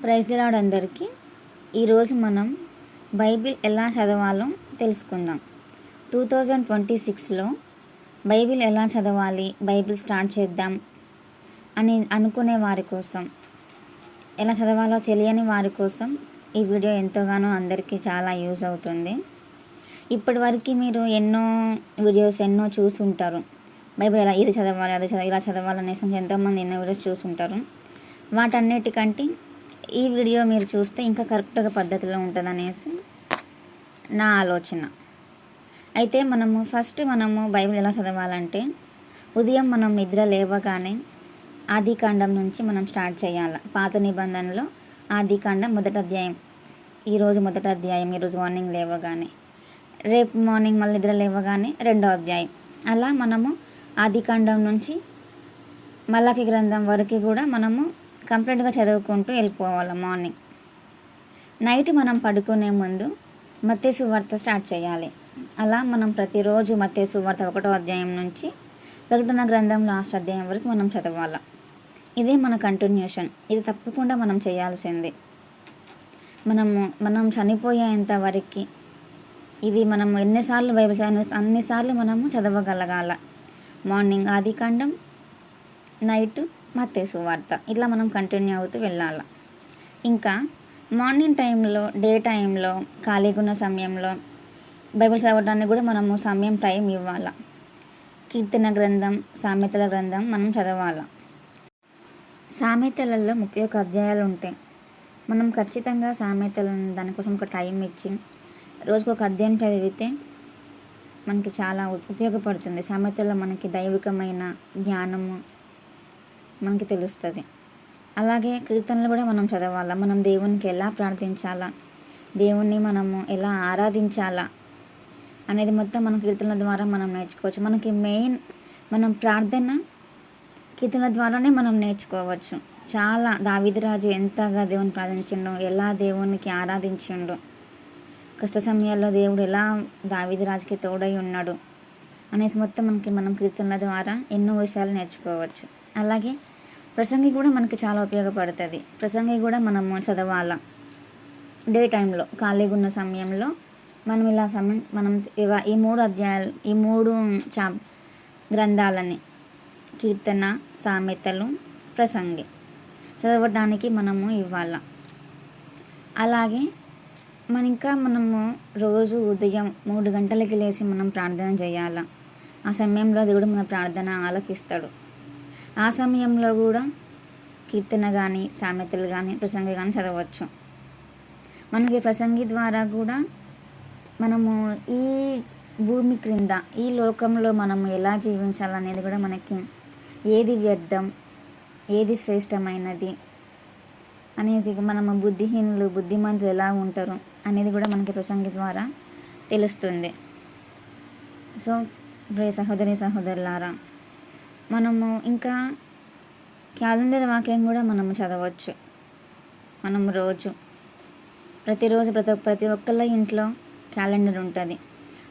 Praise the lord అందరికీ. ఈరోజు మనం బైబిల్ ఎలా చదవాలో తెలుసుకుందాం. 2026లో బైబిల్ ఎలా చదవాలి, బైబిల్ స్టార్ట్ చేద్దాం అని అనుకునే వారి కోసం, ఎలా చదవాలో తెలియని వారి కోసం ఈ వీడియో ఎంతోగానో అందరికీ చాలా యూజ్ అవుతుంది. ఇప్పటివరకు మీరు ఎన్నో వీడియోస్ చూసి ఉంటారు. బైబిల్ ఎలా ఇది చదవాలి, అది చదవాలి, ఇలా చదవాలి అనేసి ఎంతోమంది ఎన్నో వీడియోస్ చూసుంటారు. వాటన్నిటికంటే ఈ వీడియో మీరు చూస్తే ఇంకా కరెక్ట్గా పద్ధతిలో ఉంటుందనేసి నా ఆలోచన. అయితే మనము బైబిల్ ఎలా చదవాలంటే, ఉదయం మనం నిద్ర లేవగానే ఆదికాండం నుంచి మనం స్టార్ట్ చేయాలి. పాత నిబంధనలో ఆదికాండం మొదటి అధ్యాయం, ఈరోజు మొదటి అధ్యాయం, ఈరోజు మార్నింగ్ లేవగానే, రేపు మార్నింగ్ మళ్ళీ నిద్ర లేవగానే రెండో అధ్యాయం, అలా మనము ఆదికాండం నుంచి మలాకి గ్రంథం వరకు కూడా మనము కంప్లీట్గా చదువుకుంటూ వెళ్ళిపోవాలి. మార్నింగ్ నైట్ మనం పడుకునే ముందు మత్తయి సువార్త స్టార్ట్ చేయాలి. అలా మనం ప్రతిరోజు మత్తయి సువార్త 1వ అధ్యాయం నుంచి ప్రకటన గ్రంథం లాస్ట్ అధ్యాయం వరకు మనం చదవాలి. ఇదే మన కంటిన్యూషన్. ఇది తప్పకుండా మనం చేయాల్సిందే. మనం చనిపోయేంత వరకు ఇది మనం ఎన్నిసార్లు బైబిల్ అన్నిసార్లు మనము చదవగలగాల. మార్నింగ్ ఆదికాండం, నైట్ మత్తయి సువార్త, ఇట్లా మనం కంటిన్యూ అవుతూ వెళ్ళాలి. ఇంకా మార్నింగ్ టైంలో, డే టైంలో, ఖాళీగా ఉన్న సమయంలో బైబిల్ చదవడానికి కూడా మనము టైం ఇవ్వాలి. కీర్తన గ్రంథం, సామెతల గ్రంథం మనం చదవాలి. సామెతలలో 31 అధ్యాయాలు ఉంటాయి. మనం ఖచ్చితంగా సామెతలను దానికోసం ఒక టైం ఇచ్చి రోజుకు ఒక అధ్యాయం చదివితే మనకి చాలా ఉపయోగపడుతుంది. సామెతల్లో మనకి దైవికమైన జ్ఞానము మనకి తెలుస్తుంది. అలాగే కీర్తనలు కూడా మనం చదవాలా. మనం దేవునికి ఎలా ప్రార్థించాలా, దేవుణ్ణి మనము ఎలా ఆరాధించాలా అనేది మొత్తం మనం కీర్తనల ద్వారా మనం నేర్చుకోవచ్చు. మనకి మెయిన్ మనం ప్రార్థన కీర్తనల ద్వారానే మనం నేర్చుకోవచ్చు. చాలా దావీదు రాజు ఎంతగా దేవుని ప్రార్థించిండో, ఎలా దేవునికి ఆరాధించిండో, కష్ట సమయాల్లో దేవుడు ఎలా దావీదు రాజుకి తోడై ఉన్నాడు అనేసి మొత్తం మనం కీర్తనల ద్వారా ఎన్నో విషయాలు నేర్చుకోవచ్చు. అలాగే ప్రసంగి కూడా మనకి చాలా ఉపయోగపడుతుంది. ప్రసంగి కూడా మనము చదవాలా. డే టైంలో ఖాళీగా ఉన్న సమయంలో మనం ఈ 3 అధ్యాయాలు, ఈ 3 గ్రంథాలని, కీర్తన, సామెతలు, ప్రసంగి చదవడానికి మనము ఇవ్వాల. అలాగే మనము రోజు ఉదయం 3 గంటలకి లేచి మనం ప్రార్థన చేయాలి. ఆ సమయంలో దేవుడు మన ప్రార్థన ఆలకిస్తాడు. ఆ సమయంలో కూడా కీర్తన కానీ, సామెతలు కానీ, ప్రసంగి కానీ చదవచ్చు. మనకి ప్రసంగి ద్వారా కూడా మనము ఈ భూమి క్రింద, ఈ లోకంలో మనము ఎలా జీవించాలనేది కూడా మనకి ఏది వ్యర్థం, ఏది శ్రేష్టమైనది అనేది, మనము బుద్ధిహీనులు, బుద్ధిమంతులు ఎలా ఉంటారు అనేది కూడా మనకి ప్రసంగి ద్వారా తెలుస్తుంది. సో సహోదరి సహోదరులారా, మనము ఇంకా క్యాలెండర్ వాక్యం కూడా మనము చదవచ్చు. మనము ప్రతిరోజు ప్రతి ఒక్కళ్ళ ఇంట్లో క్యాలెండర్ ఉంటుంది.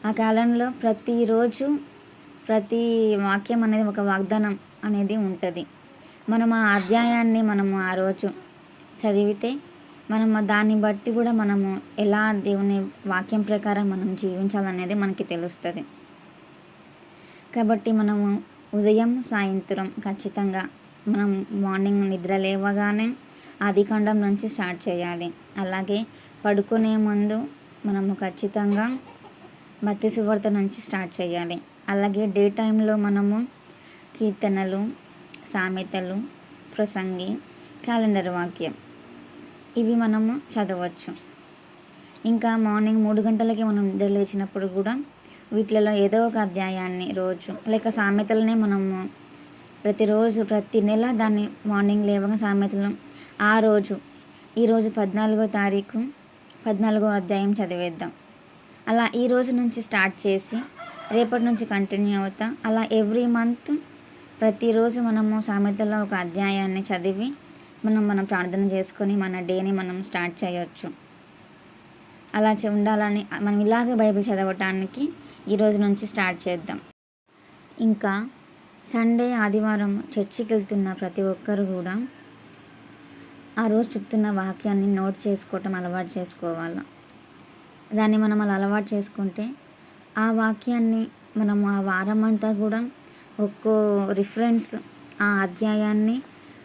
ఆ క్యాలెండర్లో ప్రతిరోజు ప్రతి వాక్యం అనేది ఒక వాగ్దానం అనేది ఉంటుంది. మనం ఆ అధ్యాయాన్ని మనము ఆ రోజు చదివితే మనము దాన్ని బట్టి కూడా మనము ఎలా దేవుని వాక్యం ప్రకారం మనం జీవించాలనేది మనకి తెలుస్తుంది. కాబట్టి మనము ఉదయం, సాయంత్రం ఖచ్చితంగా మనం మార్నింగ్ నిద్ర లేవగానే ఆదికాండం నుంచి స్టార్ట్ చేయాలి. అలాగే పడుకునే ముందు మనము ఖచ్చితంగా మత్తయి సువార్త నుంచి స్టార్ట్ చేయాలి. అలాగే డే టైంలో మనము కీర్తనలు, సామెతలు, ప్రసంగి, క్యాలెండర్ వాక్యం ఇవి మనము చదవచ్చు. ఇంకా మార్నింగ్ 3 గంటలకి మనం నిద్ర లేచినప్పుడు కూడా వీటిలలో ఏదో ఒక అధ్యాయాన్ని రోజు, లేక సామెతలనే మనము ప్రతిరోజు, ప్రతి నెల దాన్ని మార్నింగ్ లేవగా సామెతలు ఈరోజు 14వ తారీఖు 14వ అధ్యాయం చదివేద్దాం. అలా ఈ రోజు నుంచి స్టార్ట్ చేసి రేపటి నుంచి కంటిన్యూ అవుతా, అలా ఎవ్రీ మంత్ ప్రతిరోజు మనము సామెతల్లో ఒక అధ్యాయాన్ని చదివి మనం ప్రార్థన చేసుకొని మన డేని మనం స్టార్ట్ చేయొచ్చు. అలా ఉండాలని మనం ఇలాగే బైబిల్ చదవటానికి ఈరోజు నుంచి స్టార్ట్ చేద్దాం. ఇంకా సండే, ఆదివారం చర్చికి వెళ్తున్న ప్రతి ఒక్కరు కూడా ఆ రోజు చెప్తున్న వాక్యాన్ని నోట్ చేసుకోవటం అలవాటు చేసుకోవాలి. దాన్ని మనం అలా అలవాటు చేసుకుంటే ఆ వాక్యాన్ని మనం ఆ వారమంతా కూడా ఒక్కో రిఫరెన్స్ ఆ అధ్యాయాన్ని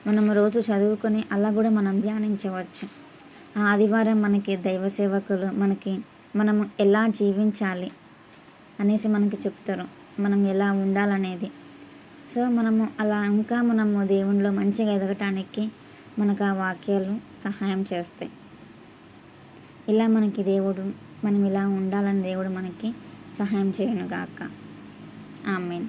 మనం రోజు చదువుకొని అలా కూడా మనం ధ్యానించవచ్చు. ఆ ఆదివారం మనకి దైవ సేవకులు మనము ఎలా జీవించాలి అనేసి మనకి చెప్తారు, మనం ఎలా ఉండాలనేది. సో మనము అలా ఇంకా మనము దేవునిలో మంచిగా ఎదగటానికి మనకు ఆ వాక్యాలు సహాయం చేస్తాయి. ఇలా మనకి దేవుడు మనం ఇలా ఉండాలని దేవుడు మనకి సహాయం చేయనుగాక. ఆమేన్.